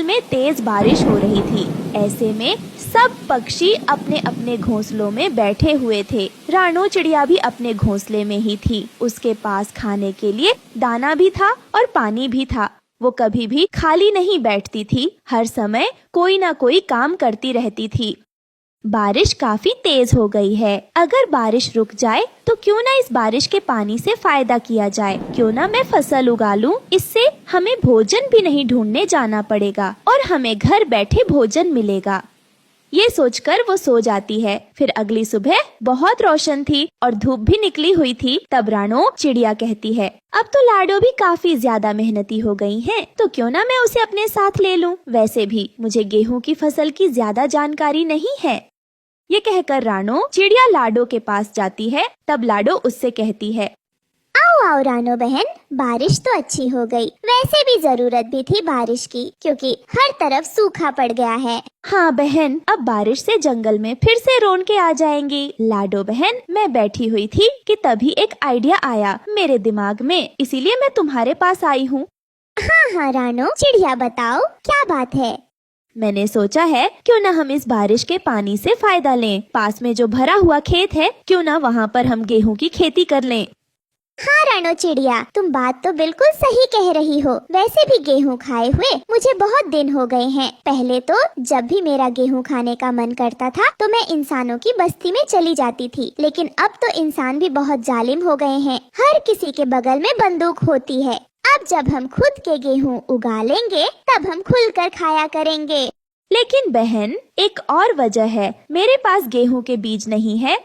जंगल में तेज बारिश हो रही थी। ऐसे में सब पक्षी अपने अपने घोंसलों में बैठे हुए थे। रानो चिड़िया भी अपने घोंसले में ही थी। उसके पास खाने के लिए दाना भी था और पानी भी था। वो कभी भी खाली नहीं बैठती थी, हर समय कोई ना कोई काम करती रहती थी। बारिश काफी तेज हो गई है। अगर बारिश रुक जाए तो क्यों ना इस बारिश के पानी से फायदा किया जाए। क्यों ना मैं फसल उगा लूं, इससे हमें भोजन भी नहीं ढूंढने जाना पड़ेगा और हमें घर बैठे भोजन मिलेगा। ये सोचकर वो सो जाती है। फिर अगली सुबह बहुत रोशन थी और धूप भी निकली हुई थी। तब रानो चिड़िया कहती है, अब तो लाडो भी काफी ज्यादा मेहनती हो गई हैं, तो क्यों ना मैं उसे अपने साथ ले लूं। वैसे भी मुझे गेहूं की फसल की ज्यादा जानकारी नहीं है। ये कहकर रानो चिड़िया लाडो के पास जाती है। तब लाडो उससे कहती है, आओ आओ रानो बहन, बारिश तो अच्छी हो गई। वैसे भी जरूरत भी थी बारिश की, क्योंकि हर तरफ सूखा पड़ गया है। हाँ बहन, अब बारिश से जंगल में फिर से रौनकें आ जाएंगी। लाडो बहन, मैं बैठी हुई थी कि तभी एक आइडिया आया मेरे दिमाग में, इसीलिए मैं तुम्हारे पास आई हूँ। हाँ हाँ रानो चिड़िया, बताओ क्या बात है। मैंने सोचा है क्यों ना हम इस बारिश के पानी से फायदा लें। पास में जो भरा हुआ खेत है, क्यों ना वहाँ पर हम गेहूं की खेती कर लें। हाँ रानो चिड़िया, तुम बात तो बिल्कुल सही कह रही हो। वैसे भी गेहूं खाए हुए मुझे बहुत दिन हो गए हैं। पहले तो जब भी मेरा गेहूं खाने का मन करता था तो मैं इंसानों की बस्ती में चली जाती थी, लेकिन अब तो इंसान भी बहुत जालिम हो गए हैं। हर किसी के बगल में बंदूक होती है। अब जब हम खुद के गेहूं उगा लेंगे तब हम खुलकर खाया करेंगे। लेकिन बहन, एक और वजह है, मेरे पास गेहूं के बीज नहीं है।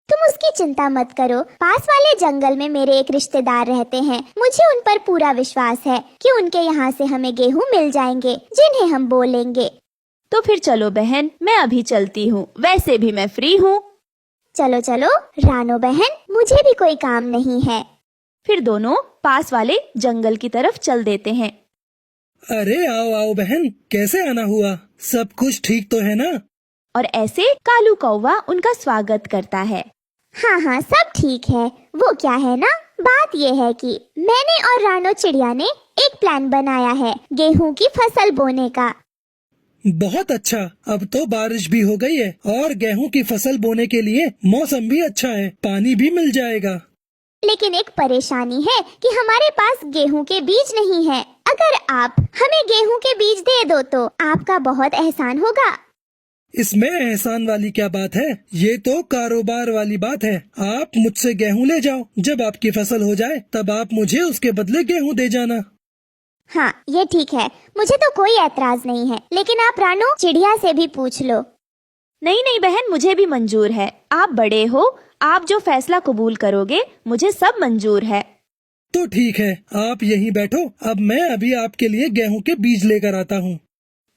तुम उसकी चिंता मत करो। पास वाले जंगल में मेरे एक रिश्तेदार रहते हैं। मुझे उन पर पूरा विश्वास है कि उनके यहाँ से हमें गेहूं मिल जाएंगे, जिन्हें हम बोलेंगे। तो फिर चलो बहन, मैं अभी चलती हूँ। वैसे भी मैं फ्री हूँ। चलो चलो रानो बहन, मुझे भी कोई काम नहीं है। फिर दोनों पास वाले जंगल की तरफ चल देते हैं। अरे आओ आओ बहन, कैसे आना हुआ? सब कुछ ठीक तो है ना? और ऐसे कालू कौवा उनका स्वागत करता है। हाँ हाँ, सब ठीक है। वो क्या है ना, बात ये है कि मैंने और रानो चिड़िया ने एक प्लान बनाया है गेहूं की फसल बोने का। बहुत अच्छा, अब तो बारिश भी हो गई है और गेहूं की फसल बोने के लिए मौसम भी अच्छा है, पानी भी मिल जाएगा। लेकिन एक परेशानी है कि हमारे पास गेहूं के बीज नहीं है। अगर आप हमें गेहूं के बीज दे दो तो आपका बहुत एहसान होगा। इसमें एहसान वाली क्या बात है? ये तो कारोबार वाली बात है। आप मुझसे गेहूं ले जाओ, जब आपकी फसल हो जाए तब आप मुझे उसके बदले गेहूं दे जाना। हाँ ये ठीक है, मुझे तो कोई ऐतराज नहीं है, लेकिन आप रानो चिड़िया से भी पूछ लो। नहीं नहीं बहन, मुझे भी मंजूर है। आप बड़े हो, आप जो फैसला कबूल करोगे मुझे सब मंजूर है। तो ठीक है, आप यहीं बैठो, अब मैं अभी आपके लिए गेहूं के बीज लेकर आता हूँ।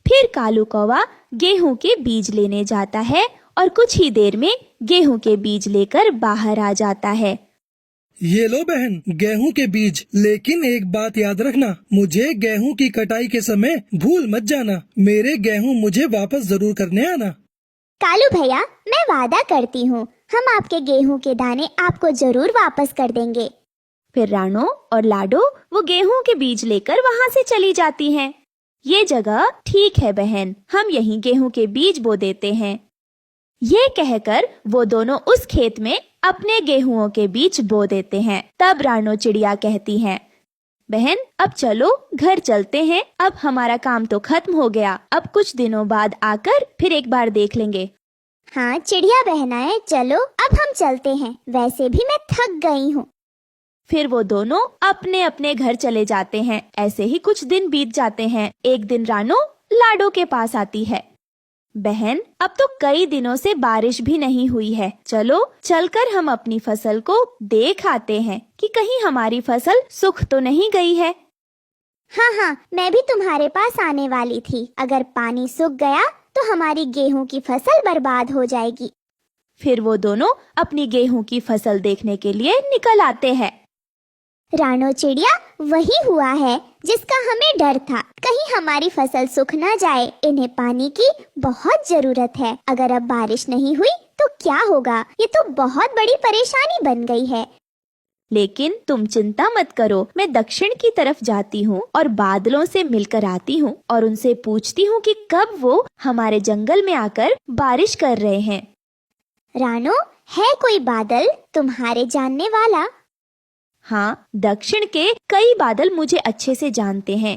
फिर कालू कौवा गेहूं के बीज लेने जाता है और कुछ ही देर में गेहूं के बीज लेकर बाहर आ जाता है। ये लो बहन, गेहूं के बीज। लेकिन एक बात याद रखना, मुझे गेहूं की कटाई के समय भूल मत जाना। मेरे गेहूं मुझे वापस जरूर करने आना। कालू भैया, मैं वादा करती हूँ, हम आपके गेहूं के दाने आपको जरूर वापस कर देंगे। फिर रानो और लाडो वो गेहूं के बीज लेकर वहाँ से चली जाती हैं। ये जगह ठीक है बहन, हम यहीं गेहूं के बीज बो देते हैं। ये कहकर वो दोनों उस खेत में अपने गेहूंओं के बीज बो देते हैं। तब रानो चिड़िया कहती हैं, बहन अब चलो घर चलते हैं। अब हमारा काम तो खत्म हो गया, अब कुछ दिनों बाद आकर फिर एक बार देख लेंगे। हाँ चिड़िया बहनाएं, चलो अब हम चलते हैं। वैसे भी मैं थक गई हूँ। फिर वो दोनों अपने अपने घर चले जाते हैं। ऐसे ही कुछ दिन बीत जाते हैं। एक दिन रानो लाडो के पास आती है, बहन अब तो कई दिनों से बारिश भी नहीं हुई है, चलो चलकर हम अपनी फसल को देख आते हैं कि कहीं हमारी फसल सूख तो नहीं गई है। हाँ हाँ, मैं भी तुम्हारे पास आने वाली थी। अगर पानी सूख गया तो हमारी गेहूं की फसल बर्बाद हो जाएगी। फिर वो दोनों अपनी गेहूं की फसल देखने के लिए निकल आते हैं। रानो चिड़िया, वही हुआ है जिसका हमें डर था। कहीं हमारी फसल सूख ना जाए। इन्हें पानी की बहुत जरूरत है। अगर अब बारिश नहीं हुई तो क्या होगा? ये तो बहुत बड़ी परेशानी बन गई है। लेकिन तुम चिंता मत करो, मैं दक्षिण की तरफ जाती हूँ और बादलों से मिलकर आती हूँ और उनसे पूछती हूँ कि कब वो हमारे जंगल में आकर बारिश कर रहे हैं। रानो, है कोई बादल तुम्हारे जानने वाला? हाँ, दक्षिण के कई बादल मुझे अच्छे से जानते हैं।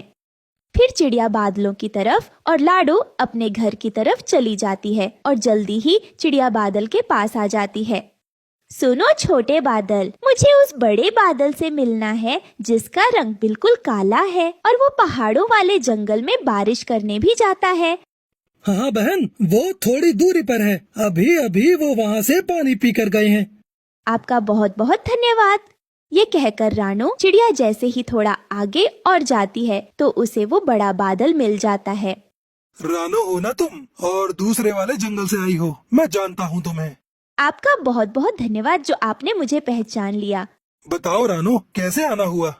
फिर चिड़िया बादलों की तरफ और लाडो अपने घर की तरफ चली जाती है और जल्दी ही चिड़िया बादल के पास आ जाती है। सुनो छोटे बादल, मुझे उस बड़े बादल से मिलना है जिसका रंग बिल्कुल काला है और वो पहाड़ों वाले जंगल में बारिश करने भी जाता है। हाँ बहन, वो थोड़ी दूरी पर है, अभी अभी वो वहाँ से पानी पी कर गए हैं। आपका बहुत बहुत धन्यवाद। ये कहकर रानो चिड़िया जैसे ही थोड़ा आगे और जाती है तो उसे वो बड़ा बादल मिल जाता है। रानो हो ना तुम, और दूसरे वाले जंगल से आई हो, मैं जानता हूँ तुम्हें। आपका बहुत बहुत धन्यवाद जो आपने मुझे पहचान लिया। बताओ रानो, कैसे आना हुआ?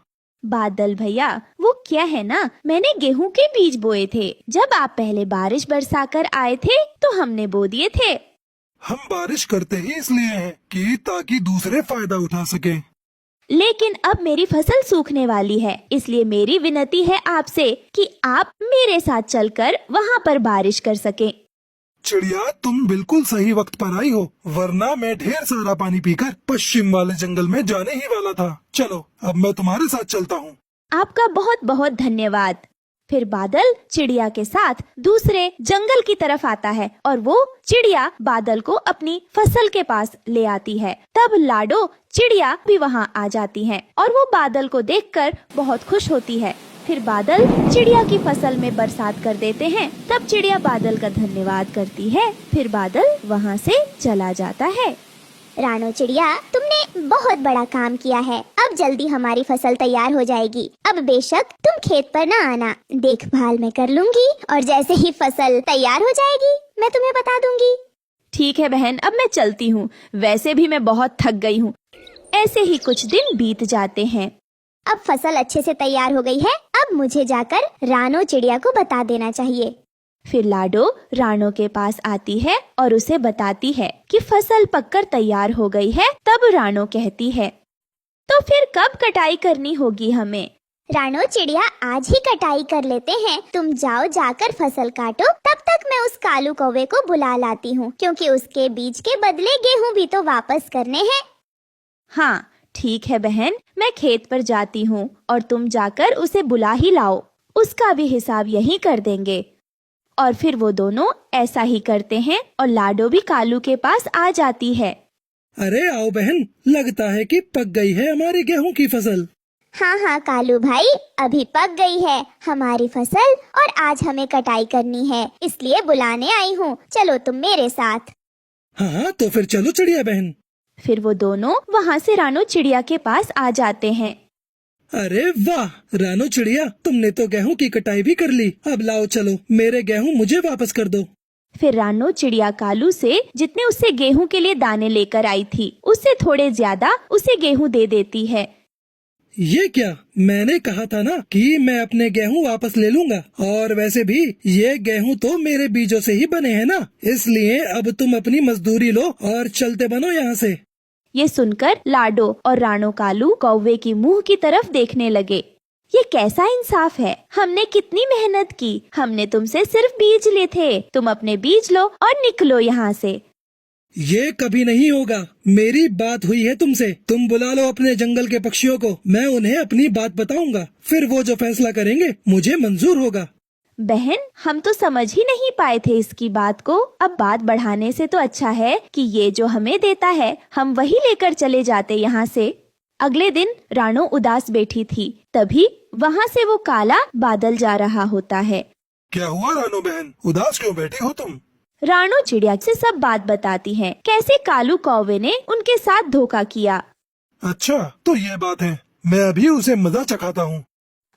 बादल भैया, वो क्या है ना, मैंने गेहूं के बीज बोए थे। जब आप पहले बारिश बरसाकर आए थे तो हमने बो दिए थे। हम बारिश करते ही इसलिए हैं कि ताकि दूसरे फायदा उठा सकें। लेकिन अब मेरी फसल सूखने वाली है, इसलिए मेरी विनती है आपसे कि आप मेरे साथ चलकर वहाँ पर बारिश कर सकें। चिड़िया, तुम बिल्कुल सही वक्त पर आई हो, वरना मैं ढेर सारा पानी पीकर पश्चिम वाले जंगल में जाने ही वाला था। चलो, अब मैं तुम्हारे साथ चलता हूँ। आपका बहुत बहुत धन्यवाद। फिर बादल चिड़िया के साथ दूसरे जंगल की तरफ आता है और वो चिड़िया बादल को अपनी फसल के पास ले आती है। तब लाडो चिड़िया भी वहाँ आ जाती है और वो बादल को देखकर बहुत खुश होती है। फिर बादल चिड़िया की फसल में बरसात कर देते हैं। तब चिड़िया बादल का धन्यवाद करती है। फिर बादल वहाँ से चला जाता है। रानो चिड़िया, तुमने बहुत बड़ा काम किया है। अब जल्दी हमारी फसल तैयार हो जाएगी। अब बेशक तुम खेत पर न आना, देखभाल मैं कर लूंगी और जैसे ही फसल तैयार हो जाएगी मैं तुम्हें बता दूंगी। ठीक है बहन, अब मैं चलती हूँ। वैसे भी मैं बहुत थक गई हूँ। ऐसे ही कुछ दिन बीत जाते हैं। अब फसल अच्छे से तैयार हो गई है। अब मुझे जाकर रानो चिड़िया को बता देना चाहिए। फिर लाडो रानो के पास आती है और उसे बताती है कि फसल पककर तैयार हो गई है। तब रानो कहती है, तो फिर कब कटाई करनी होगी हमें? रानो चिड़िया, आज ही कटाई कर लेते हैं। तुम जाओ, जाकर फसल काटो। तब तक मैं उस कालू कौवे को बुला लाती हूँ, क्योंकि उसके बीज के बदले गेहूँ भी तो वापस करने हैं। हाँ ठीक है बहन, मैं खेत पर जाती हूँ और तुम जाकर उसे बुला ही लाओ। उसका भी हिसाब यही कर देंगे। और फिर वो दोनों ऐसा ही करते हैं और लाडो भी कालू के पास आ जाती है। अरे आओ बहन, लगता है कि पक गई है हमारी गेहूं की फसल। हाँ हाँ कालू भाई, अभी पक गई है हमारी फसल और आज हमें कटाई करनी है, इसलिए बुलाने आई हूँ। चलो तुम मेरे साथ। हाँ, तो फिर चलो चिड़िया बहन। फिर वो दोनों वहाँ से रानो चिड़िया के पास आ जाते हैं। अरे वाह रानो चिड़िया, तुमने तो गेहूं की कटाई भी कर ली। अब लाओ चलो, मेरे गेहूं मुझे वापस कर दो। फिर रानो चिड़िया कालू से जितने उससे गेहूं के लिए दाने लेकर आई थी, उससे थोड़े ज्यादा उसे गेहूं दे देती है। ये क्या, मैंने कहा था ना कि मैं अपने गेहूं वापस ले लूंगा। और वैसे भी ये गेहूं तो मेरे बीजों से ही बने हैं ना, इसलिए अब तुम अपनी मजदूरी लो और चलते बनो यहाँ से। ये सुनकर लाडो और रानो कालू कौवे की मुंह की तरफ देखने लगे। ये कैसा इंसाफ है, हमने कितनी मेहनत की, हमने तुमसे सिर्फ बीज लिए थे, तुम अपने बीज लो और निकलो यहाँ से। ये कभी नहीं होगा, मेरी बात हुई है तुमसे। तुम बुला लो अपने जंगल के पक्षियों को, मैं उन्हें अपनी बात बताऊंगा, फिर वो जो फैसला करेंगे मुझे मंजूर होगा। बहन, हम तो समझ ही नहीं पाए थे इसकी बात को। अब बात बढ़ाने से तो अच्छा है कि ये जो हमें देता है हम वही लेकर चले जाते यहाँ से। अगले दिन रानो उदास बैठी थी, तभी वहाँ से वो काला बादल जा रहा होता है। क्या हुआ रानो बहन, उदास क्यों बैठी हो तुम? रानो चिड़िया से सब बात बताती है, कैसे कालू कौवे ने उनके साथ धोखा किया। अच्छा, तो ये बात है, मैं अभी उसे मजा चखाता हूँ।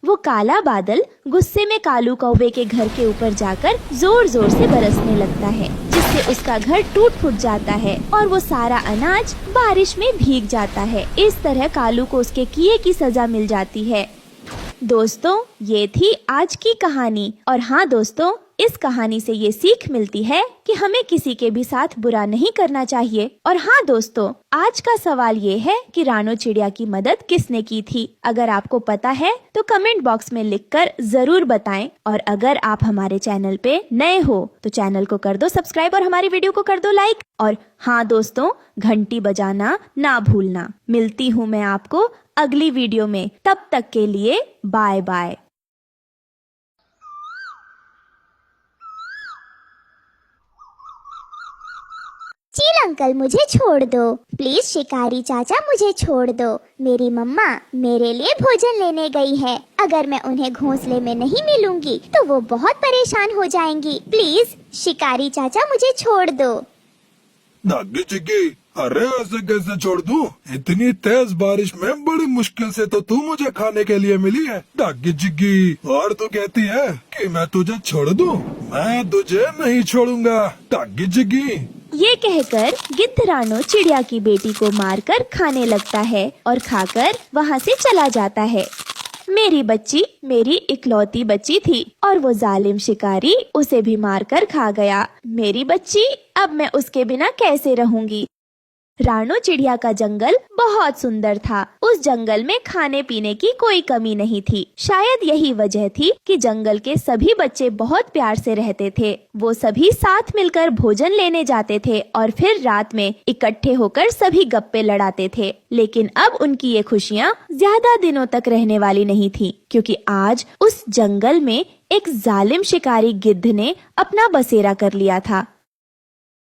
वो काला बादल गुस्से में कालू कौवे के घर के ऊपर जाकर जोर जोर से बरसने लगता है, जिससे उसका घर टूट फूट जाता है और वो सारा अनाज बारिश में भीग जाता है। इस तरह कालू को उसके किए की सजा मिल जाती है। दोस्तों, ये थी आज की कहानी। और हाँ दोस्तों, इस कहानी से ये सीख मिलती है कि हमें किसी के भी साथ बुरा नहीं करना चाहिए। और हाँ दोस्तों, आज का सवाल ये है कि रानो चिड़िया की मदद किसने की थी? अगर आपको पता है तो कमेंट बॉक्स में लिखकर जरूर बताएं। और अगर आप हमारे चैनल पे नए हो तो चैनल को कर दो सब्सक्राइब और हमारी वीडियो को कर दो लाइक। और हाँ दोस्तों, घंटी बजाना ना भूलना। मिलती हूँ मैं आपको अगली वीडियो में। तब तक के लिए बाय बाय। चील अंकल मुझे छोड़ दो, प्लीज शिकारी चाचा मुझे छोड़ दो। मेरी मम्मा मेरे लिए भोजन लेने गई है। अगर मैं उन्हें घोंसले में नहीं मिलूंगी तो वो बहुत परेशान हो जाएंगी। प्लीज शिकारी चाचा मुझे छोड़ दो। दागी चिक्की, अरे ऐसे कैसे छोड़ दूं? इतनी तेज बारिश में बड़ी मुश्किल से तो तू मुझे खाने के लिए मिली है दागी चिक्की, और तू कहती है कि मैं तुझे छोड़ दूं? मैं तुझे नहीं छोड़ूंगा दागी चिक्की। ये कहकर गिद्ध रानो चिड़िया की बेटी को मारकर खाने लगता है और खाकर वहाँ से चला जाता है। मेरी बच्ची मेरी इकलौती बच्ची थी और वो जालिम शिकारी उसे भी मारकर खा गया। मेरी बच्ची, अब मैं उसके बिना कैसे रहूंगी? रानो चिड़िया का जंगल बहुत सुंदर था। उस जंगल में खाने पीने की कोई कमी नहीं थी। शायद यही वजह थी कि जंगल के सभी बच्चे बहुत प्यार से रहते थे। वो सभी साथ मिलकर भोजन लेने जाते थे और फिर रात में इकट्ठे होकर सभी गप्पे लड़ाते थे। लेकिन अब उनकी ये खुशियाँ ज्यादा दिनों तक रहने वाली नहीं थी, क्योंकि आज उस जंगल में एक जालिम शिकारी गिद्ध ने अपना बसेरा कर लिया था।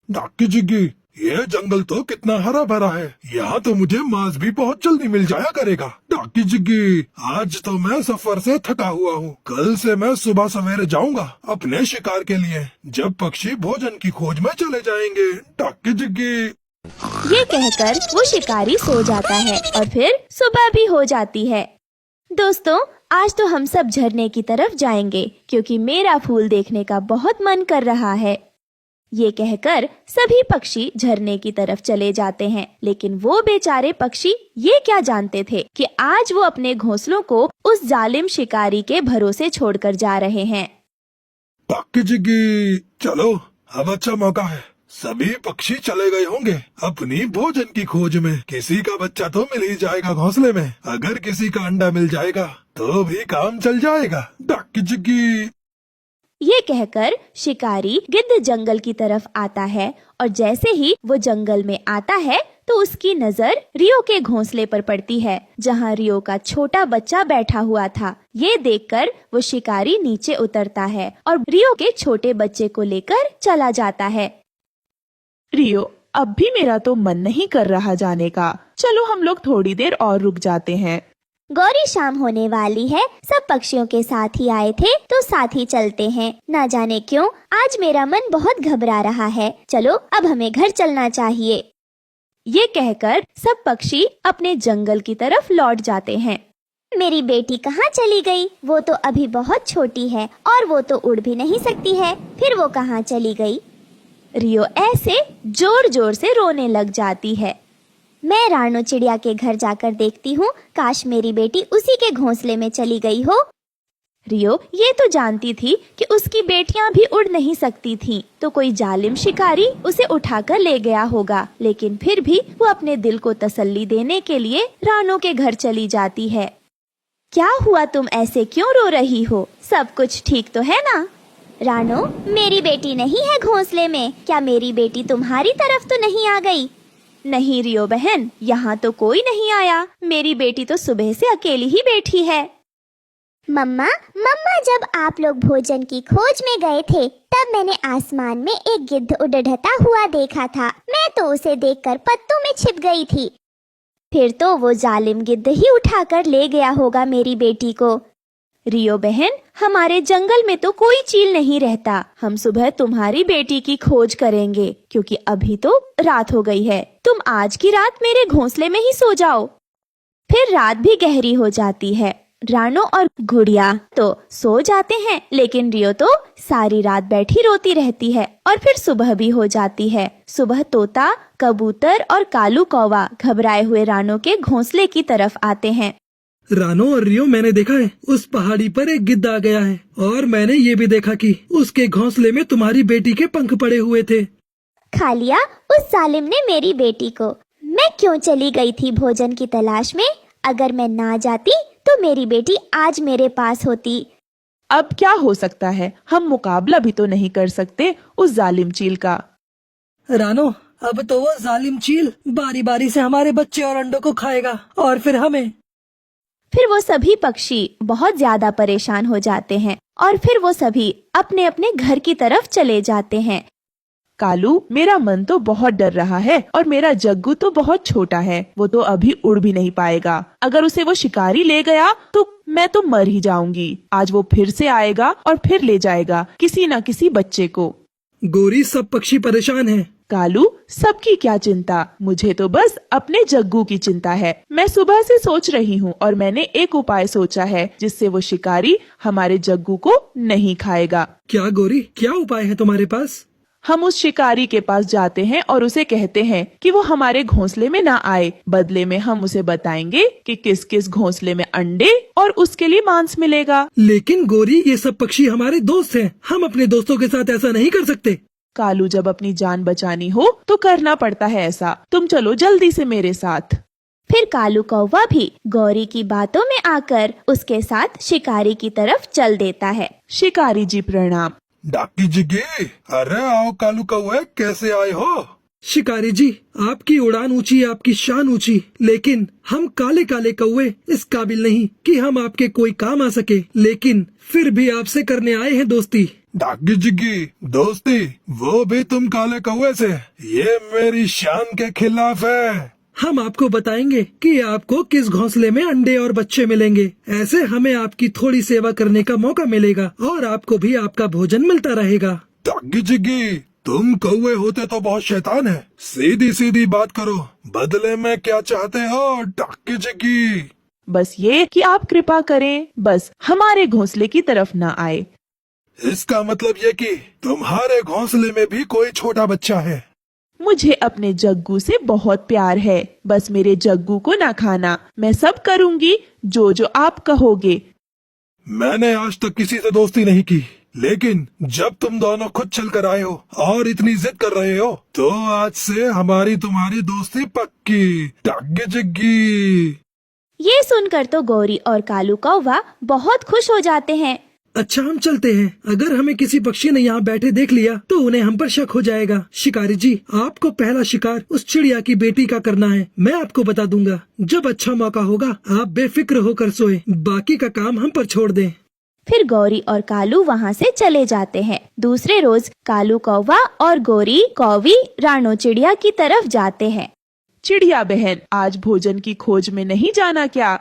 दागी चिक्की, ये जंगल तो कितना हरा भरा है। यहाँ तो मुझे मांस भी बहुत जल्दी मिल जाया करेगा। दागी चिक्की, आज तो मैं सफर से थका हुआ हूँ। कल से मैं सुबह सवेरे जाऊंगा अपने शिकार के लिए, जब पक्षी भोजन की खोज में चले जाएंगे। दागी चिक्की। ये कहकर वो शिकारी सो जाता है और फिर सुबह भी हो जाती है। दोस्तों, आज तो हम सब झरने की तरफ जाएंगे क्योंकि मेरा फूल देखने का बहुत मन कर रहा है। ये कहकर सभी पक्षी झरने की तरफ चले जाते हैं, लेकिन वो बेचारे पक्षी ये क्या जानते थे कि आज वो अपने घोंसलों को उस जालिम शिकारी के भरोसे छोड़कर जा रहे हैं। दागी चिक्की, चलो अब अच्छा मौका है। सभी पक्षी चले गए होंगे अपनी भोजन की खोज में। किसी का बच्चा तो मिल ही जाएगा घोंसले में। अगर किसी का अंडा मिल जाएगा तो भी काम चल जाएगा। दागी चिक्की। ये कहकर शिकारी गिद्ध जंगल की तरफ आता है और जैसे ही वो जंगल में आता है तो उसकी नजर रियो के घोंसले पर पड़ती है, जहाँ रियो का छोटा बच्चा बैठा हुआ था। ये देखकर वो शिकारी नीचे उतरता है और रियो के छोटे बच्चे को लेकर चला जाता है। रियो, अब भी मेरा तो मन नहीं कर रहा जाने का। चलो हम लोग थोड़ी देर और रुक जाते हैं। गौरी शाम होने वाली है। सब पक्षियों के साथ ही आए थे तो साथ ही चलते हैं। ना जाने क्यों आज मेरा मन बहुत घबरा रहा है। चलो अब हमें घर चलना चाहिए। ये कहकर सब पक्षी अपने जंगल की तरफ लौट जाते हैं। मेरी बेटी कहाँ चली गई? वो तो अभी बहुत छोटी है और वो तो उड़ भी नहीं सकती है। फिर वो कहाँ चली गई? रियो ऐसे जोर जोर से रोने लग जाती है। मैं रानो चिड़िया के घर जाकर देखती हूँ। काश मेरी बेटी उसी के घोंसले में चली गई हो। रियो ये तो जानती थी कि उसकी बेटियां भी उड़ नहीं सकती थीं, तो कोई जालिम शिकारी उसे उठाकर ले गया होगा। लेकिन फिर भी वो अपने दिल को तसल्ली देने के लिए रानो के घर चली जाती है। क्या हुआ, तुम ऐसे क्यों रो रही हो? सब कुछ ठीक तो है ना? रानो, मेरी बेटी नहीं है घोंसले में। क्या मेरी बेटी तुम्हारी तरफ तो नहीं आ गई? नहीं रियो बहन, यहाँ तो कोई नहीं आया। मेरी बेटी तो सुबह से अकेली ही बैठी है। मम्मा, जब आप लोग भोजन की खोज में गए थे तब मैंने आसमान में एक गिद्ध उड़ता हुआ देखा था। मैं तो उसे देखकर पत्तों में छिप गई थी। फिर तो वो जालिम गिद्ध ही उठाकर ले गया होगा मेरी बेटी को। रियो बहन, हमारे जंगल में तो कोई चील नहीं रहता। हम सुबह तुम्हारी बेटी की खोज करेंगे, क्योंकि अभी तो रात हो गई है। तुम आज की रात मेरे घोंसले में ही सो जाओ। फिर रात भी गहरी हो जाती है। रानो और गुड़िया तो सो जाते हैं, लेकिन रियो तो सारी रात बैठी रोती रहती है। और फिर सुबह भी हो जाती है। सुबह तोता, कबूतर और कालू कौवा घबराए हुए रानो के घोंसले की तरफ आते हैं। रानो और रियो, मैंने देखा है उस पहाड़ी पर एक गिद्ध आ गया है, और मैंने ये भी देखा कि उसके घोंसले में तुम्हारी बेटी के पंख पड़े हुए थे। खा लिया उस जालिम ने मेरी बेटी को। मैं क्यों चली गई थी भोजन की तलाश में? अगर मैं ना जाती तो मेरी बेटी आज मेरे पास होती। अब क्या हो सकता है, हम मुकाबला भी तो नहीं कर सकते उस जालिम चील का। रानो, अब तो वो जालिम चील बारी बारी से हमारे बच्चे और अंडों को खाएगा, और फिर हमें। फिर वो सभी पक्षी बहुत ज्यादा परेशान हो जाते हैं और फिर वो सभी अपने अपने घर की तरफ चले जाते हैं। कालू, मेरा मन तो बहुत डर रहा है और मेरा जग्गू तो बहुत छोटा है, वो तो अभी उड़ भी नहीं पाएगा। अगर उसे वो शिकारी ले गया तो मैं तो मर ही जाऊंगी। आज वो फिर से आएगा और फिर ले जाएगा किसी न किसी बच्चे को। गोरी, सब पक्षी परेशान हैं। कालू, सबकी क्या चिंता, मुझे तो बस अपने जग्गू की चिंता है। मैं सुबह से सोच रही हूँ और मैंने एक उपाय सोचा है जिससे वो शिकारी हमारे जग्गू को नहीं खाएगा। क्या गोरी, क्या उपाय है तुम्हारे पास? हम उस शिकारी के पास जाते हैं और उसे कहते हैं कि वो हमारे घोंसले में ना आए। बदले में हम उसे बताएंगे कि किस किस घोंसले में अंडे और उसके लिए मांस मिलेगा। लेकिन गोरी, ये सब पक्षी हमारे दोस्त हैं, हम अपने दोस्तों के साथ ऐसा नहीं कर सकते। कालू, जब अपनी जान बचानी हो तो करना पड़ता है ऐसा। तुम चलो जल्दी से मेरे साथ। फिर कालू कौवा भी गौरी की बातों में आकर उसके साथ शिकारी की तरफ चल देता है। शिकारी जी प्रणाम। डाकी जिगी, अरे आओ कालू कौवे, कैसे आए हो? शिकारी जी, आपकी उड़ान ऊंची, आपकी शान ऊंची, लेकिन हम काले काले कौवे इस काबिल नहीं कि हम आपके कोई काम आ सके, लेकिन फिर भी आपसे करने आए हैं दोस्ती। डाकी जिगी, दोस्ती, वो भी तुम काले कौवे से? ये मेरी शान के खिलाफ है। हम आपको बताएंगे कि आपको किस घोंसले में अंडे और बच्चे मिलेंगे। ऐसे हमें आपकी थोड़ी सेवा करने का मौका मिलेगा और आपको भी आपका भोजन मिलता रहेगा। डाकी जिगी, तुम कौवे होते तो बहुत शैतान है। सीधी सीधी बात करो, बदले में क्या चाहते हो? डाकी जिगी, बस ये कि आप कृपा करें, बस हमारे घोंसले की तरफ ना आए। इसका मतलब ये कि तुम्हारे घोंसले में भी कोई छोटा बच्चा है। मुझे अपने जग्गू से बहुत प्यार है, बस मेरे जग्गू को ना खाना। मैं सब करूंगी जो जो आप कहोगे। मैंने आज तक किसी से दोस्ती नहीं की, लेकिन जब तुम दोनों खुद चल कर आए हो और इतनी जिद कर रहे हो, तो आज से हमारी तुम्हारी दोस्ती पक्की। डाकी जिगी। ये सुनकर तो गौरी और कालू कौवा बहुत खुश हो जाते हैं। अच्छा, हम चलते हैं। अगर हमें किसी पक्षी ने यहाँ बैठे देख लिया तो उन्हें हम पर शक हो जाएगा। शिकारी जी, आपको पहला शिकार उस चिड़िया की बेटी का करना है। मैं आपको बता दूंगा, जब अच्छा मौका होगा आप बेफिक्र होकर सोए, बाकी का काम हम पर छोड़ दें। फिर गौरी और कालू वहाँ से चले जाते हैं। दूसरे रोज कालू कौवा और गौरी कौवी रानो चिड़िया की तरफ जाते हैं। चिड़िया बहन, आज भोजन की खोज में नहीं जाना क्या?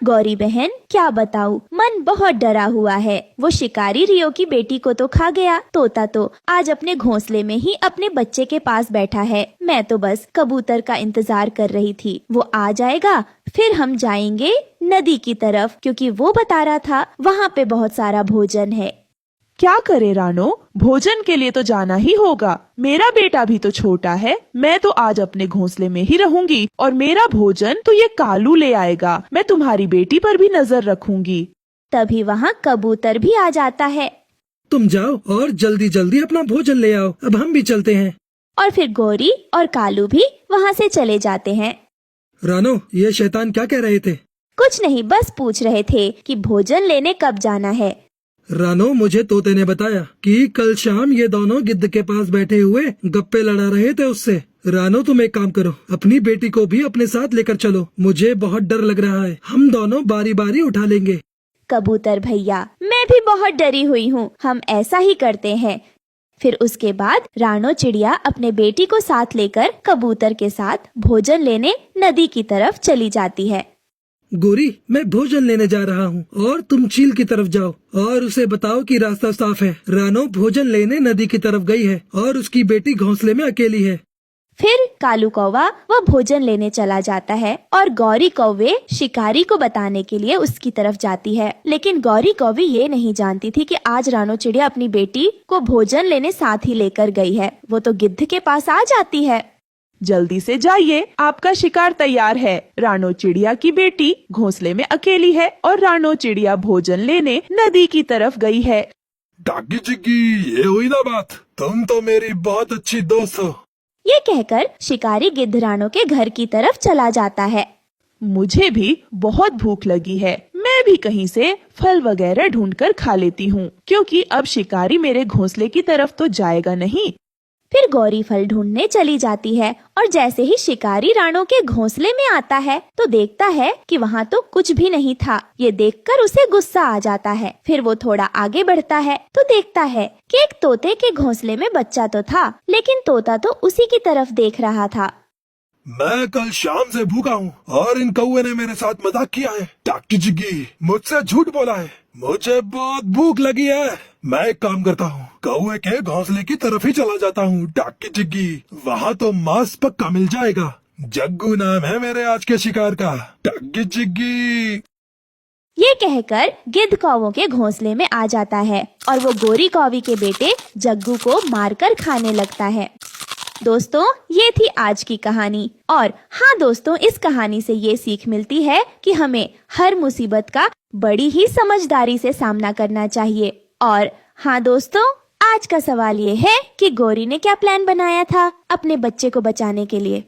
गौरी बहन, क्या बताऊं, मन बहुत डरा हुआ है। वो शिकारी रियो की बेटी को तो खा गया। तोता तो आज अपने घोंसले में ही अपने बच्चे के पास बैठा है। मैं तो बस कबूतर का इंतजार कर रही थी, वो आ जाएगा फिर हम जाएंगे नदी की तरफ, क्योंकि वो बता रहा था वहाँ पे बहुत सारा भोजन है। क्या करे रानो, भोजन के लिए तो जाना ही होगा। मेरा बेटा भी तो छोटा है। मैं तो आज अपने घोंसले में ही रहूंगी और मेरा भोजन तो ये कालू ले आएगा। मैं तुम्हारी बेटी पर भी नजर रखूंगी। तभी वहाँ कबूतर भी आ जाता है। तुम जाओ और जल्दी जल्दी अपना भोजन ले आओ, अब हम भी चलते हैं। और फिर गौरी और कालू भी वहाँ से चले जाते हैं। रानो, ये शैतान क्या कह रहे थे? कुछ नहीं, बस पूछ रहे थे कि भोजन लेने कब जाना है। रानो, मुझे तोते ने बताया कि कल शाम ये दोनों गिद्ध के पास बैठे हुए गप्पे लड़ा रहे थे उससे। रानो, तुम एक काम करो, अपनी बेटी को भी अपने साथ लेकर चलो। मुझे बहुत डर लग रहा है, हम दोनों बारी बारी उठा लेंगे। कबूतर भैया, मैं भी बहुत डरी हुई हूँ, हम ऐसा ही करते हैं। फिर उसके बाद रानो चिड़िया अपने बेटी को साथ लेकर कबूतर के साथ भोजन लेने नदी की तरफ चली जाती है। गोरी, मैं भोजन लेने जा रहा हूँ और तुम चील की तरफ जाओ और उसे बताओ कि रास्ता साफ है। रानो भोजन लेने नदी की तरफ गई है और उसकी बेटी घोंसले में अकेली है। फिर कालू कौवा वह भोजन लेने चला जाता है और गौरी कौवे शिकारी को बताने के लिए उसकी तरफ जाती है। लेकिन गौरी कौवी ये नहीं जानती थी कि आज रानो चिड़िया अपनी बेटी को भोजन लेने साथ ही लेकर गई है। वो तो गिद्ध के पास आ जाती है। जल्दी से जाइए, आपका शिकार तैयार है। रानो चिड़िया की बेटी घोंसले में अकेली है और रानो चिड़िया भोजन लेने नदी की तरफ गई है। डाकी जिग्गी, ये हुई ना बात, तुम तो मेरी बहुत अच्छी दोस्त हो। ये कहकर शिकारी गिद्ध रानो के घर की तरफ चला जाता है। मुझे भी बहुत भूख लगी है, मैं भी कहीं से फल वगैरह ढूंढकर खा लेती हूँ, क्योंकि अब शिकारी मेरे घोंसले की तरफ तो जाएगा नहीं। फिर गौरी फल ढूंढने चली जाती है और जैसे ही शिकारी रानो के घोंसले में आता है तो देखता है कि वहाँ तो कुछ भी नहीं था। ये देखकर उसे गुस्सा आ जाता है। फिर वो थोड़ा आगे बढ़ता है तो देखता है कि एक तोते के घोंसले में बच्चा तो था, लेकिन तोता तो उसी की तरफ देख रहा था। मैं कल शाम से भूखा हूँ और इन कौवे ने मेरे साथ मजाक किया है। डाकी जिग्गी मुझसे झूठ बोला है। मुझे बहुत भूख लगी है। मैं एक काम करता हूँ, कौवे के घोंसले की तरफ ही चला जाता हूँ। डाकी जिग्गी, वहाँ तो मांस पक्का मिल जाएगा। जग्गू नाम है मेरे आज के शिकार का। डाकी जिग्गी। ये कहकर गिद्ध कौवों के घोंसले में आ जाता है और वो गोरी कौवी के बेटे जग्गू को मारकर खाने लगता है। दोस्तों, ये थी आज की कहानी। और हाँ दोस्तों, इस कहानी से ये सीख मिलती है कि हमें हर मुसीबत का बड़ी ही समझदारी से सामना करना चाहिए। और हाँ दोस्तों, आज का सवाल ये है कि गौरी ने क्या प्लान बनाया था अपने बच्चे को बचाने के लिए।